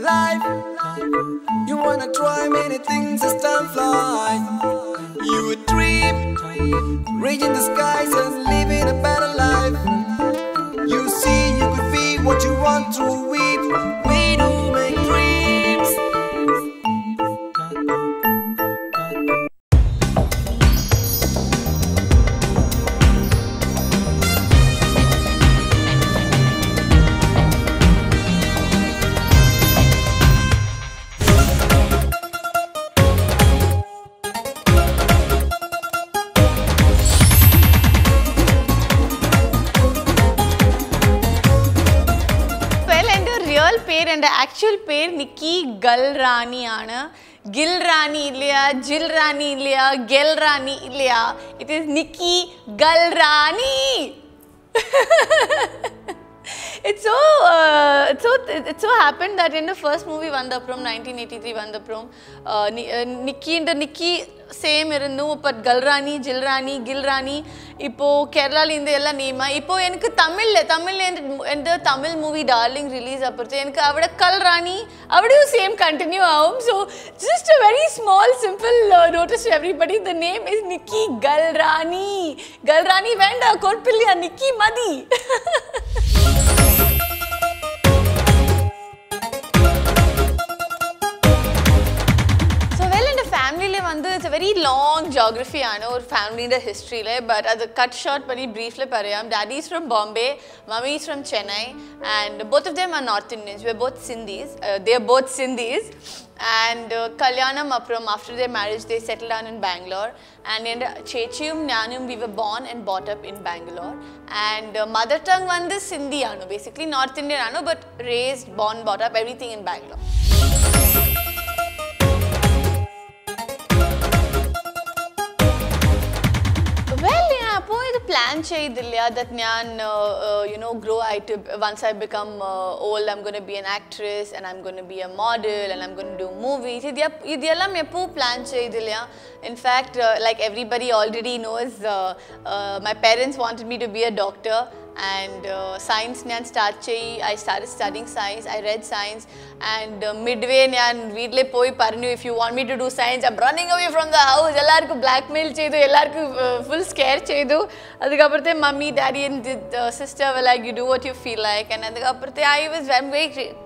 life. You wanna try many things as time flies. You would dream, reach in the skies and live in a better life. You see, you could be what you want to it. We do make dreams. And the actual pair Nikki Galrani aanu. Gilrani illaya, Jilrani illaya, Gelrani illaya. It is Nikki Galrani. It so happened that in the first movie Vandapram 1983 Vandapram Nikki and Nikki same irunnu but Galrani, Jilrani, Gilrani ipo Kerala la inda ella name ipo enakku Tamil and the Tamil movie Darling release apporthe enakku avada Kalrani avadu same continue avum. So just a very small simple notice to everybody, the name is Nikki Galrani. Galrani venda korpilliya Nikki madi. It's a very long geography or family history, but as a cut short, very briefly, daddy is from Bombay, mommy is from Chennai, and both of them are North Indians. We're both Sindhis. They are both Sindhis. And Kalyanam Apram, after their marriage, they settled down in Bangalore. And in Chechiyum, Nyanum, we were born and brought up in Bangalore. And mother tongue one is Sindhi, basically North Indian, but raised, born, brought up, everything in Bangalore. Plan that grow once I become old, I'm going to be an actress and I'm going to be a model and I'm going to do movies. Plan in fact, like everybody already knows, my parents wanted me to be a doctor. And science I started studying science. I read science, and midway if you want me to do science, I'm running away from the house. Ellarku blackmail chedu, ellarku full scare chedu. Adukapurthe mummy, daddy and sister were like, you do what you feel like. And adukapurthe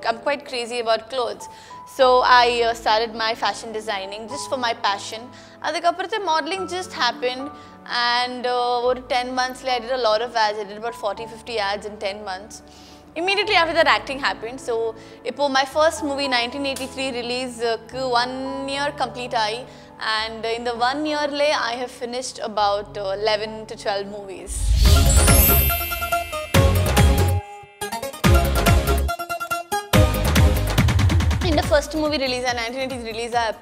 I'm quite crazy about clothes. So I started my fashion designing just for my passion. Adukapurthe modeling just happened. And over 10 months I did a lot of ads. I did about 40-50 ads in 10 months. Immediately after that, acting happened. So my first movie 1983 release 1 year complete and in the 1 year I have finished about 11 to 12 movies. In the first movie release, 1983 release, a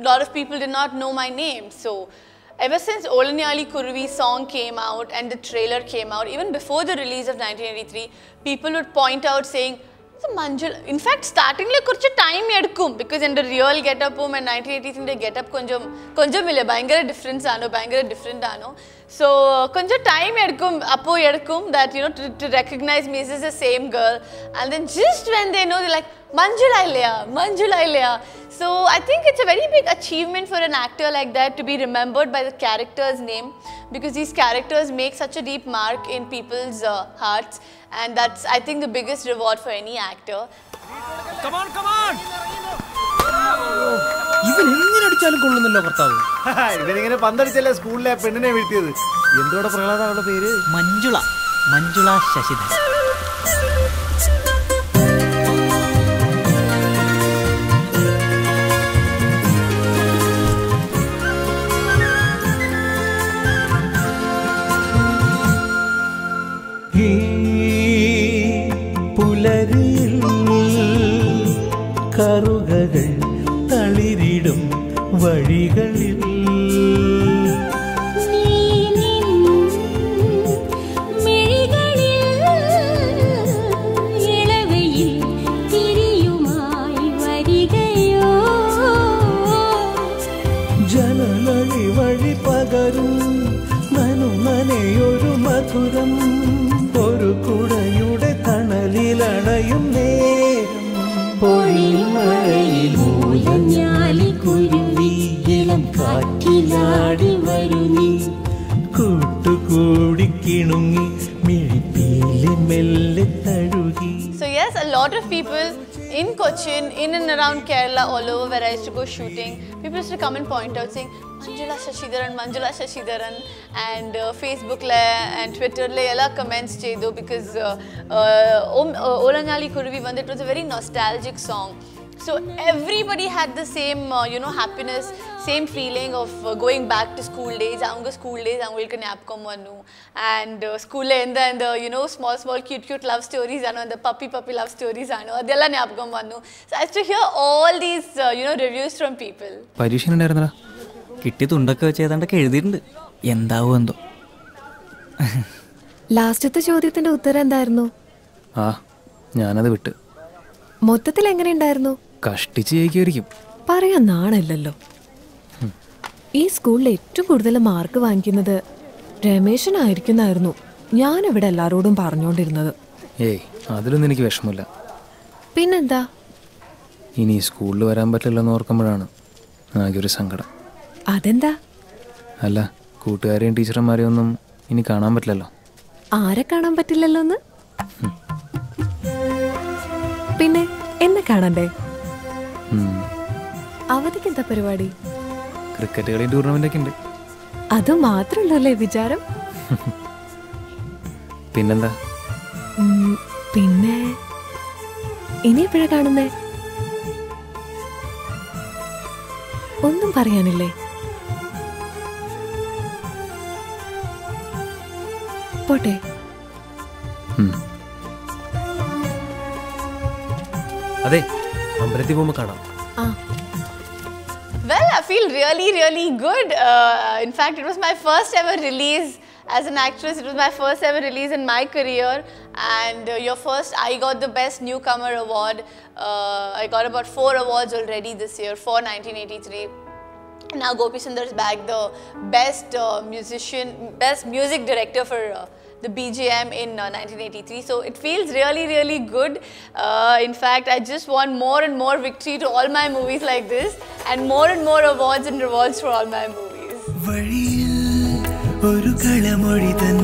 lot of people did not know my name. So ever since Olaniyali Kuruvi song came out and the trailer came out, even before the release of 1983, people would point out saying, Manjula. In fact, starting time edkum because in the real get up and 1983 get up konjam bangara difference different so konja time edkum appo edkum that to recognize me as the same girl, and then just when they know, they're like Manjula Ilaya. So I think it's a very big achievement for an actor like that to be remembered by the character's name, because these characters make such a deep mark in people's hearts, and that's, I think, the biggest reward for any actor. Come on! Even Manjula Shashidhar. கருககள் தளிரிடும் வழிகளில் இளவையில் திரியுமாய் வருகையோ ஜனலழி வழி பகரும் மனுமனையொரு மதுரம் ஒரு குடையுட தணலில் കിണുങ്ങി മിഴിപ്പീലി മെല്ലെ തഴുകി. So yes, a lot of people in Cochin, in and around Kerala, all over where I used to go shooting, people used to come and point out saying Manjula Shashidharan, and Facebook la and Twitter la ella comments chedu because Olangali Kuruvi Vande, it was a very nostalgic song. So everybody had the same happiness, same feeling of going back to school days. Avanga school days avangalku nyapakam vannu, and school la and the small cute love stories and the puppy love stories anu adella nyapakam vannu. So I used to hear all these reviews from people. പരീക്ഷ ഉണ്ടായിരുന്നടാ, കിട്ടി തുണ്ടൊക്കെ വെച്ച് ഏതാണ്ടൊക്കെ എഴുതിയിട്ടുണ്ട്, എന്താവോ എന്തോ. ലാസ്റ്റത്തെ ചോദ്യത്തിന്റെ ഉത്തരം എന്തായിരുന്നു? ഞാനത് വിട്ട്. മൊത്തത്തിൽ എങ്ങനെയുണ്ടായിരുന്നു? കഷ്ടിച്ച് ജയിക്കുമായിരിക്കും. പറയാൻ നാണല്ലോ. ഈ സ്കൂളിൽ ഏറ്റവും കൂടുതൽ മാർക്ക് വാങ്ങിക്കുന്നത് രമേശനായിരിക്കുന്നായിരുന്നു ഞാനിവിടെ എല്ലാരോടും പറഞ്ഞോണ്ടിരുന്നത്. ഏയ് അതിലൊന്നും എനിക്ക് വിഷമമില്ല. പിന്നെന്താ? ഇനി സ്കൂളിൽ വരാൻ പറ്റില്ലെന്ന് ഓർക്കുമ്പോഴാണ് ആകെ ഒരു സങ്കടം. അതെന്താ? അല്ല, കൂട്ടുകാരെയും ടീച്ചർമാരെയും ഒന്നും ഇനി കാണാൻ പറ്റില്ലല്ലോ. ആരെ കാണാൻ പറ്റില്ലല്ലോ എന്ന്? പിന്നെ എന്നെ കാണണ്ടേ? അവധിക്ക് എന്താ പരിപാടി? ക്രിക്കറ്റ് കളി ടൂർണമെന്റ് ഒക്കെ ഉണ്ട്. അത് മാത്രമല്ലേ വിചാരം? പിന്നെന്താ? പിന്നെ ഇനി എപ്പോഴാ കാണുന്നേ? ഒന്നും പറയാനില്ലേ? പോട്ടെ. അതെ, അമ്പലത്തിൽ പോകുമ്പോൾ കാണാം. Well, I feel really good. In fact, it was my first ever release as an actress. It was my first ever release in my career, and I got the best newcomer award. I got about 4 awards already this year for 1983. Now Gopi Sundar's back, the best best music director for the BGM in 1983. So it feels really good. In fact, I just want more and more victory to all my movies like this, and more awards and rewards for all my movies. വഴിയിൽ ഒരു കളമൊഴി തൻ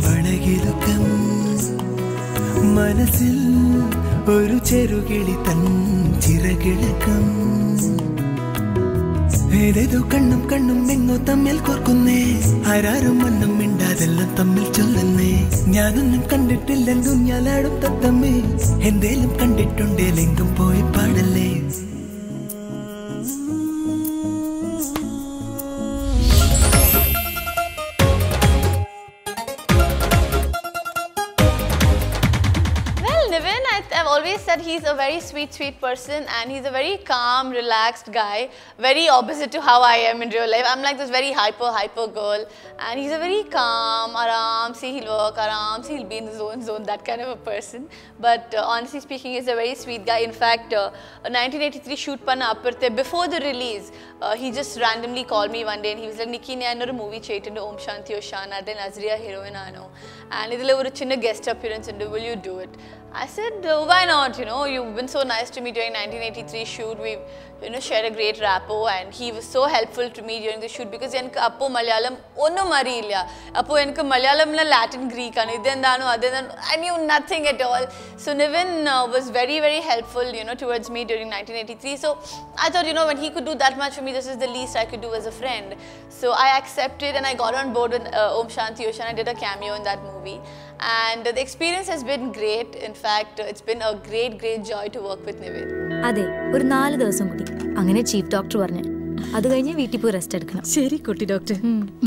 വളകിലുക്കം, മനസ്സിൽ ഒരു ചെറുകിളി തൻ ചിറകിളക്കം, ഏതേതോ കണ്ണും എങ്ങോ തമ്മിൽ കോർക്കുന്നേ, ആരാരും മണ്ണും മിണ്ടാതെല്ലാം തമ്മിൽ ചൊല്ലുന്നേ, ഞാനൊന്നും കണ്ടിട്ടില്ലെങ്കും ഞാനാടും തത്തമ്മേ, എന്തേലും കണ്ടിട്ടുണ്ടേലെങ്കും പോയി പാടല്ലേ. I've always said he's a very sweet person, and he's a very calm, relaxed guy, very opposite to how I am in real life. I'm like this very hyper girl, and he's a very calm, aram se he'll work, aram se he'll be in the zone, that kind of a person. But honestly speaking, he's a very sweet guy. In fact, 1983 shoot panna appurthe before the release, he just randomly called me one day and he was like, Nikki, I know a movie cheyittundu, Ohm Shanthi Oshaana, then Azriya heroine aanu, and idile oru chinna guest appearance undu, will you do it? I said, why not? You've been so nice to me during 1983 shoot. We've shared a great rapport, and he was so helpful to me during the shoot because enku appo Malayalam onnu mariyilla. Appo enku Malayalam la Latin Greek anu idendanu adendanu I knew nothing at all. So Nivin was very helpful towards me during 1983. So I thought when he could do that much for me, this is the least I could do as a friend. So I accepted and I got on board with Ohm Shanthi Oshaana. I did a cameo in that movie, and the experience has been great. In fact, it's been a great joy to work with Nivin. അതെ, ഒരു 4 ദിവസം കൂടി അങ്ങനെ chief doctor പറഞ്ഞു. അത് കഴിഞ്ഞ് വീട്ടിൽ പോയി റെസ്റ്റ് എടുക്കണം. ശരി കുട്ടി ഡോക്ടർ.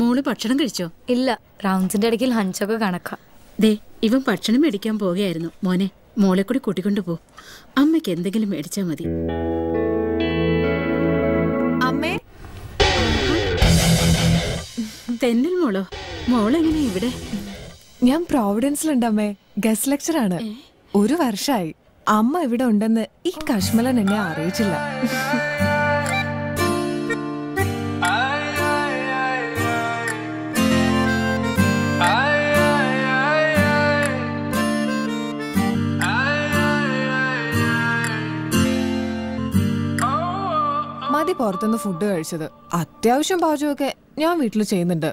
മോള് ഭക്ഷണം കഴിച്ചോ? ഇല്ല, റൗണ്ട്സിന്റെ ഇടയ്ക്ക് ലഞ്ചൊക്കെ കണക്കാ. ദേ, ഇവൻ ഭക്ഷണം മേടിക്കാൻ പോവുകയായിരുന്നു. മോനെ, മോളെ കൂടി കൂട്ടിക്കൊണ്ടു പോ. അമ്മയ്ക്ക് എന്തെങ്കിലും മേടിച്ചാൽ മതി. അമ്മേ, തെന്നൽ മോളോ? മോളെങ്ങനെ ഇവിടെ? ഞാൻ പ്രോവിഡൻസിലുണ്ടമ്മേ, ഗസ്റ്റ് ലെക്ചർ ആണ്. 1 വർഷമായി അമ്മ ഇവിടെ ഉണ്ടെന്ന് ഈ കശ്മലൻ എന്നെ അറിയിച്ചില്ല. മതി പുറത്തുനിന്ന് ഫുഡ് കഴിച്ചത്. അത്യാവശ്യം പാചകമൊക്കെ ഞാൻ വീട്ടിൽ ചെയ്യുന്നുണ്ട്.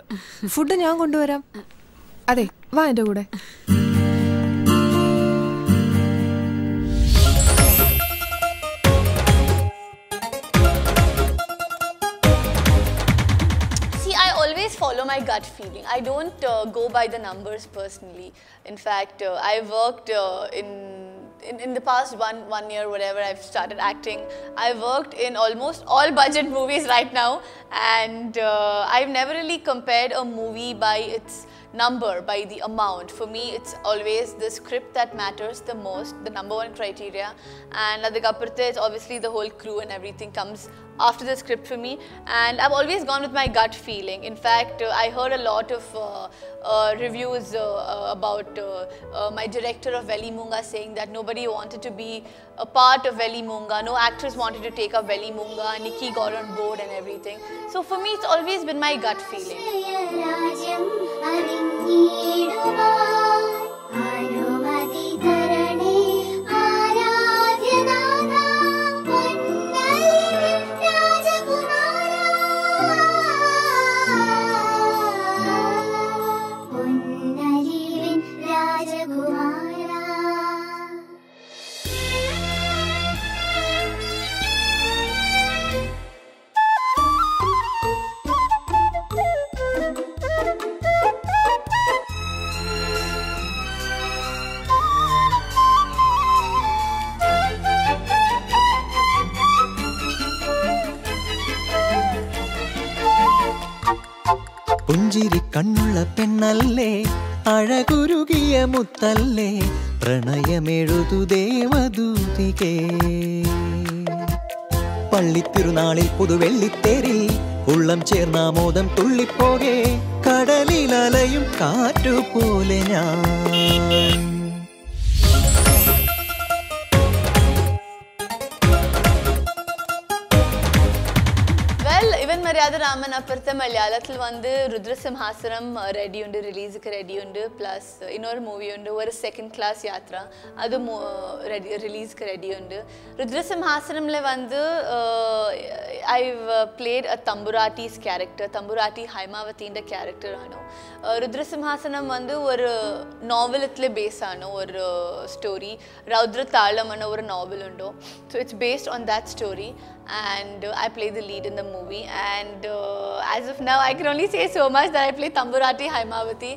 ഫുഡ് ഞാൻ കൊണ്ടുവരാം. അതെ വാ എൻ്റെ കൂടെ. Follow my gut feeling. I don't go by the numbers personally. In fact, I worked in the past one year, whatever, I've started acting. I worked in almost all budget movies right now, and I've never really compared a movie by its number, by the amount. For me, it's always the script that matters the most, the number one criteria, and adikappurthe it's obviously the whole crew and everything comes after the script for me, and I've always gone with my gut feeling. In fact, I heard a lot of reviews about my director of Vellimoonga saying that nobody wanted to be a part of Vellimoonga, no actress wanted to take up Vellimoonga, Nikki got on board and everything. So for me, it's always been my gut feeling. പുഞ്ചിരി കണ്ണുള്ള പെണ്ണല്ലേ അഴകുരുകിയ മുത്തല്ലേ പ്രണയമെഴുതു ദേവദൂതികേ പള്ളിത്തിരുനാളിൽ പുതുവെള്ളിത്തേരിൽ ഉള്ളം ചേർന്നാമോദം തുള്ളിപ്പോകെ കടലിൽ അലയും കാറ്റുപോലെ ഞാൻ. Even Maryadaraman apparthe Malayalamil vandu Rudra Simhasanam ready undu, release ku ready undu, plus innoru movie undu oru second class yatra adu release ku ready undu. Rudra Simhasanamle vandu I've played a Tamburati's character, Tamburati Haimavati inde character aanu. Rudra Simhasanam vandu oru novel itle base aanu, oru story Raudra Thalam ana oru novel undu, so it's based on that story, and I play the lead in the movie. And as of now, I can only say so much that I play Tamburati Haimavati.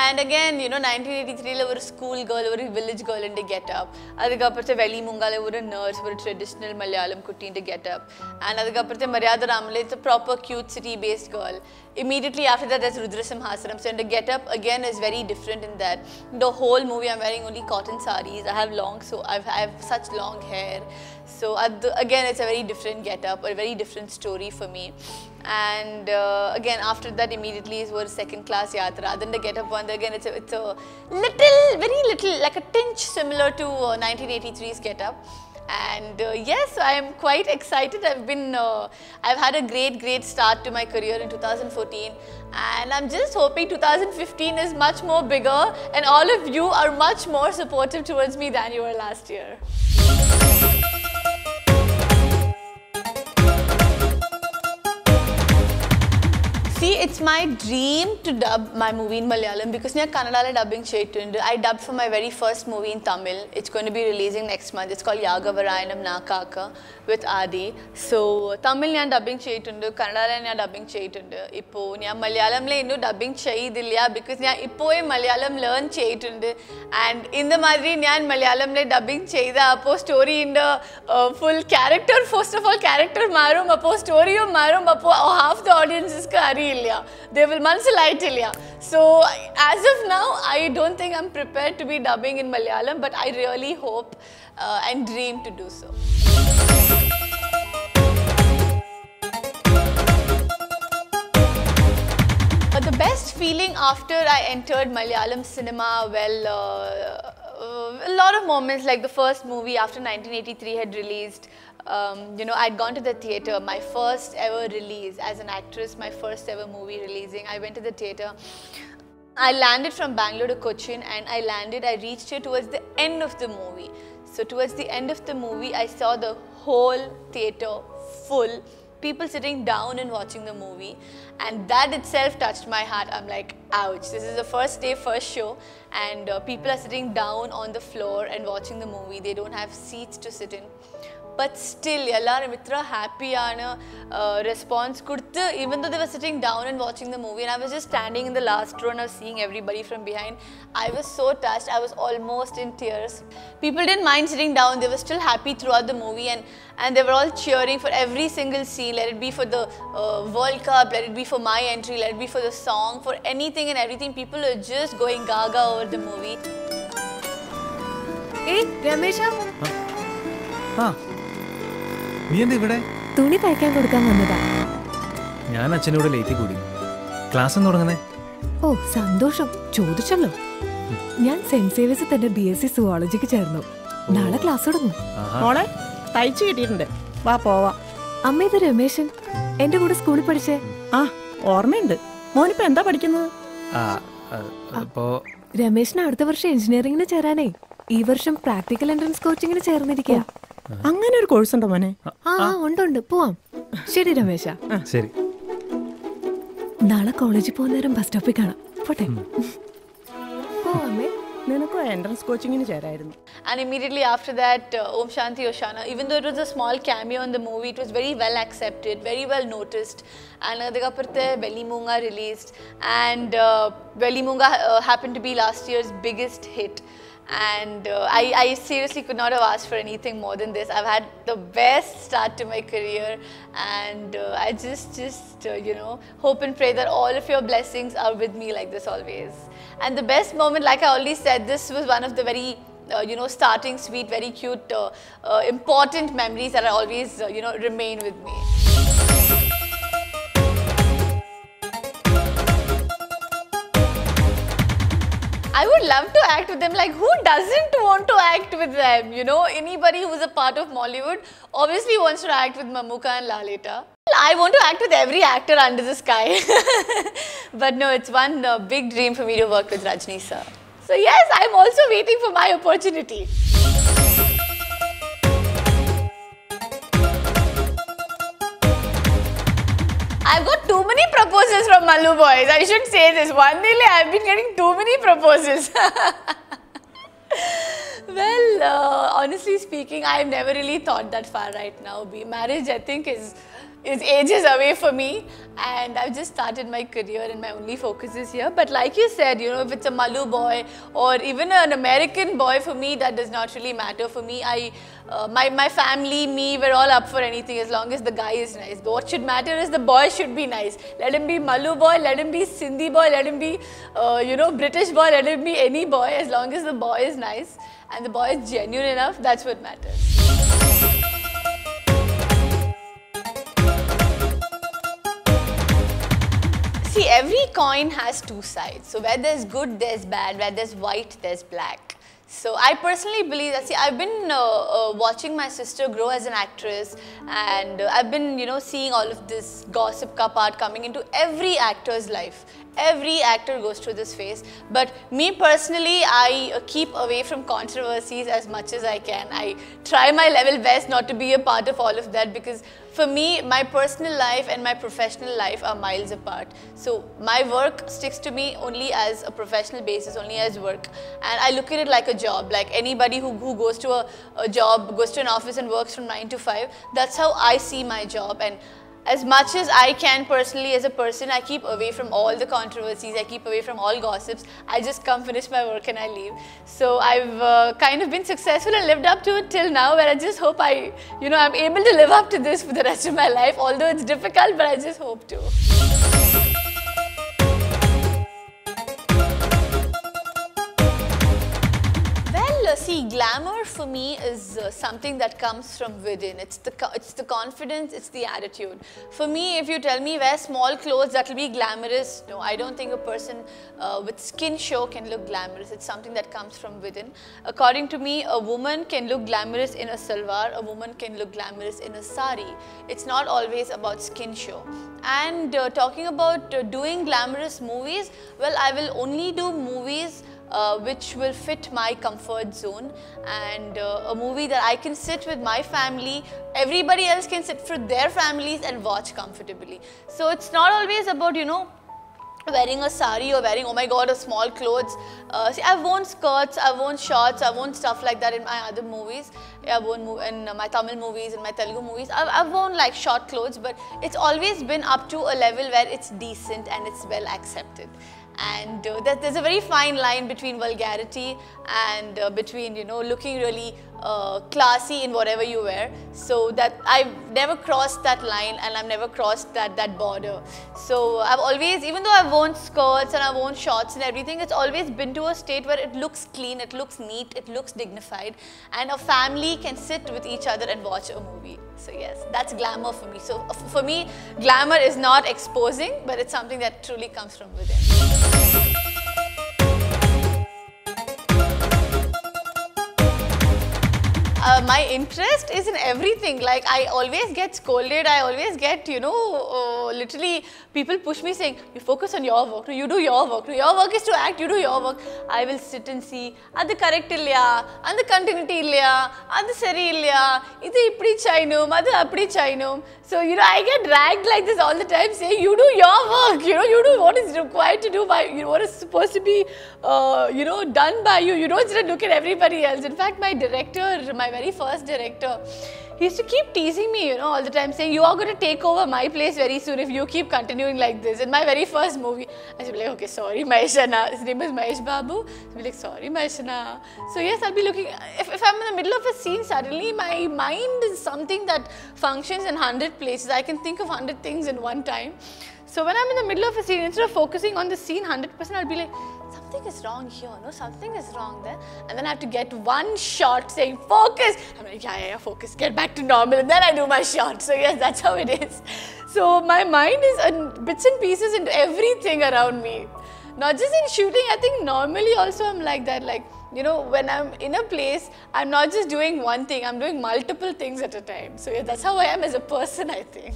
And again, you know, 1983 la oru school girl, oru village girl inde get up. Adukapurthe Vellimoonga la oru nurse, oru traditional Malayalam kutti inde get up. And adukapurthe Maryadaraman la it's a proper cute city based girl. Immediately after that, there's Rudra Simhasanam. So the get up again is very different in that the whole movie I'm wearing only cotton sarees. I have such long hair. So again, it's a very different get up, a very different story for me. And again, after that, immediately is a second class yatra. Then the get up one, again, it's a little, very little, like a tinge similar to 1983's get up. And yes, I am quite excited. I've had a great start to my career in 2014, and I'm just hoping 2015 is much more bigger, and all of you are much more supportive towards me than you were last year. See, it's my dream to dub my movie in Malayalam because I Kannada dubbing cheytundu. I dubbed for my very first movie in Tamil. It's going to be releasing next month. It's called Yagavarayanam Nakaka with Adi. So Tamil I dubbing cheytundu, Kannada I dubbing cheytundu. Ippo I Malayalam la innu dubbing cheyidilla because I ippo Malayalam learn cheytundu, and in the madri I Malayalam la dubbing cheyida appo story in the full character. First of all, character marum appo story marum appo half the audience is kari. They will manasilaitilla. So as of now, I don't think I'm prepared to be dubbing in Malayalam, but I really hope and dream to do so. The best feeling after I entered Malayalam cinema, well, a lot of moments, like the first movie after 1983 had released. You know, I'd gone to the theatre, my first ever release as an actress, my first ever movie releasing. I went to the theatre. I landed from Bangalore to Cochin, and I reached here towards the end of the movie. So towards the end of the movie, I saw the whole theatre full people sitting down and watching the movie, and that itself touched my heart. I'm like, ouch, this is the first day, first show, and people are sitting down on the floor and watching the movie. They don't have seats to sit in. But still, ellarum itra happy aanu response kuduthu, even though they were sitting down and watching the movie, and I was just standing in the last row and I was seeing everybody from behind. I was so touched. I was almost in tears. People didn't mind sitting down. They were still happy throughout the movie, and they were all cheering for every single scene. Let it be for the World Cup, let it be for my entry, let it be for the song, for anything and everything. People are just going gaga over the movie. Hey, Ramesha. നീ എന്താ ഇവിടെ? തുണി തയ്ക്കാൻ കൊടുക്കാൻ വന്നതാ. ഞാൻ അച്ഛനോട് late കൂടി. ക്ലാസ് എന്ന് തുടങ്ങുന്നേ? ഓ, സന്തോഷം. ചോദിച്ചല്ലോ. ഞാൻ സെന്റ് സേവിയർസിൽ തന്നെ BSc സുവോളജിക്ക് ചേർന്നു. നാളെ ക്ലാസ് തുടങ്ങും. മോളെ തയ്ച്ചു കിട്ടിയിട്ടുണ്ട്. വാ പോവാം. അമ്മ, ഇത് രമേശൻ, എന്റെ കൂടെ സ്കൂളിൽ പഠിച്ചേ. ആ, ഓർമ്മയുണ്ട്. മോനിപ്പോ എന്താ പഠിക്കുന്നത്? രമേശിന് അടുത്ത വർഷം എഞ്ചിനീയറിംഗിന് ചേരാനേ ഈ വർഷം പ്രാക്ടിക്കൽ എൻട്രൻസ് കോച്ചിങ്ങിന് ചേർന്നിരിക്കുക. അങ്ങനെ ഒരു കോഴ്സ് ഉണ്ടോ മോനെ? ആ, ഉണ്ട്. പോവാം. ശരി രമേശ. ശരി. നാളെ കോളേജിൽ പോകുന്ന നേരം ബസ് സ്റ്റോപ്പിൽ കാണാം. പോട്ടെ. നിനക്കോ എൻട്രൻസ് കോച്ചിങ്ങിന് ചേരായിരുന്നു. And immediately after that, Ohm Shanthi Oshaana, even though it was a small cameo in the movie, it was very well accepted, very well noticed. And adikappurthe Vellimoonga released, and Vellimoonga happened to be last year's biggest hit. And I seriously could not have asked for anything more than this. I've had the best start to my career, and I just hope and pray that all of your blessings are with me like this always. And the best moment, like I already said, this was one of the very starting sweet, very cute, important memories that I always remain with me. I would love to act with them. Like, who doesn't want to act with them? Anybody who's a part of Mollywood obviously wants to act with Mammootka and Lalita. I want to act with every actor under the sky. But no, it's one big dream for me to work with Rajni sir. So yes, I'm also waiting for my opportunity. I've got too many proposals from Mallu boys. I should say this. One day I've been getting too many proposals. Well, honestly speaking, I've never really thought that far right now. Marriage, I think, is ages away for me, and I've just started my career and my only focus is here. But like you said, if it's a Mallu boy or even an American boy, for me that does not really matter. For me, my family, me, we're all up for anything as long as the guy is nice. But what should matter is the boy should be nice. Let him be Mallu boy, let him be Sindhi boy, let him be British boy, let him be any boy. As long as the boy is nice and the boy is genuine enough, that's what matters. See, every coin has two sides. So where there's good, there's bad. Where there's white, there's black. So I personally believe that, see, I've been watching my sister grow as an actress, and I've been, seeing all of this gossip ka part coming into every actor's life. Every actor goes through this phase. But me personally, I keep away from controversies as much as I can. I try my level best not to be a part of all of that, because for me, my personal life and my professional life are miles apart. So my work sticks to me only as a professional basis, only as work. And I look at it like a job. Like anybody who goes to a job, goes to an office and works from 9 to 5, that's how I see my job. And as much as I can personally as a person, I keep away from all the controversies, I keep away from all gossips. I just come, finish my work and I leave. So I've kind of been successful and lived up to it till now, where I just hope I'm able to live up to this for the rest of my life, although it's difficult, but I just hope to. See, glamour for me is something that comes from within. It's the confidence, it's the attitude. For me, if you tell me wear small clothes, that will be glamorous. No, I don't think a person with skin show can look glamorous. It's something that comes from within. According to me, a woman can look glamorous in a salwar, a woman can look glamorous in a sari. It's not always about skin show. And talking about doing glamorous movies, well, I will only do movies which will fit my comfort zone, and a movie that I can sit with my family, everybody else can sit for their families and watch comfortably. So it's not always about, you know, wearing a sari or wearing, oh my god, a small clothes. See, I've worn skirts, I've worn shorts, I've worn stuff like that in my other movies. I've worn in my Tamil movies, in my Telugu movies. I've worn like short clothes, but it's always been up to a level where it's decent and it's well accepted. And there's a very fine line between vulgarity and between, you know, looking really classy in whatever you wear. So that I've never crossed that line, and I've never crossed that border. So I've always, even though I've worn skirts and I've worn shorts and everything, it's always been to a state where it looks clean, it looks neat, it looks dignified, and a family can sit with each other and watch a movie. So yes, that's glamour for me. So for me, glamour is not exposing, but it's something that truly comes from within. My interest is in everything. Like, I always get scolded, I always get, you know, literally people push me saying, you focus on your work, no, you do your work, no, your work is to act, you do your work. I will sit and see, adu correct illaya, adu continuity illaya, adu seri illaya, idu ipdi chainum, adu apdi chainum. So, you know, I get dragged like this all the time saying, you do your work, you know, you do what is required to do by, you know, what is supposed to be, you know, done by you. You don't just look at everybody else. In fact, my director, my very first director, he used to keep teasing me, you know, all the time saying, you are going to take over my place very soon if you keep continuing like this. In my very first movie, I should be like, okay, sorry, Maheshana. His name is Mahesh Babu. I'll be like, sorry, Maheshana. So yes, I'll be looking, if I'm in the middle of a scene, suddenly my mind is something that functions in 100 places. I can think of 100 things in one time. So when I'm in the middle of a scene, instead of focusing on the scene 100%, I'll be like, something is wrong here, no, something is wrong there. And then I have to get one shot saying, focus. I'm like, yeah, focus, get back to normal. And then I do my shot. So yes, that's how it is. So my mind is in bits and pieces into everything around me. Not just in shooting, I think normally also I'm like that. Like, you know, when I'm in a place, I'm not just doing one thing, I'm doing multiple things at a time. So yeah, that's how I am as a person, I think.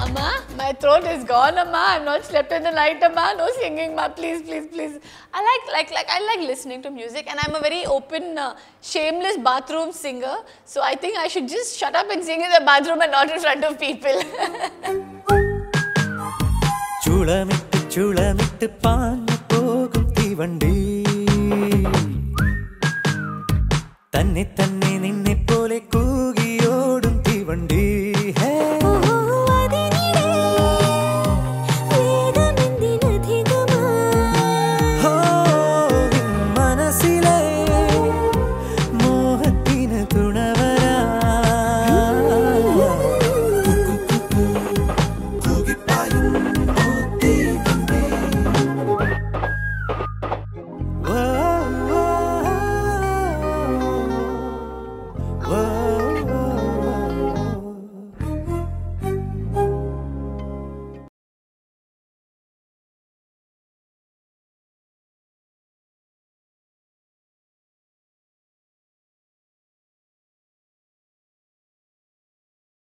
Amma, my throat is gone, Amma. I've not slept in the night, Amma. No singing, Ma. Please, please, please. I like listening to music, and I'm a very open, shameless bathroom singer. So I think I should just shut up and sing in the bathroom and not in front of people. ചുളമിട്ട് പാഞ്ഞു പോകും തീവണ്ടി തന്നെ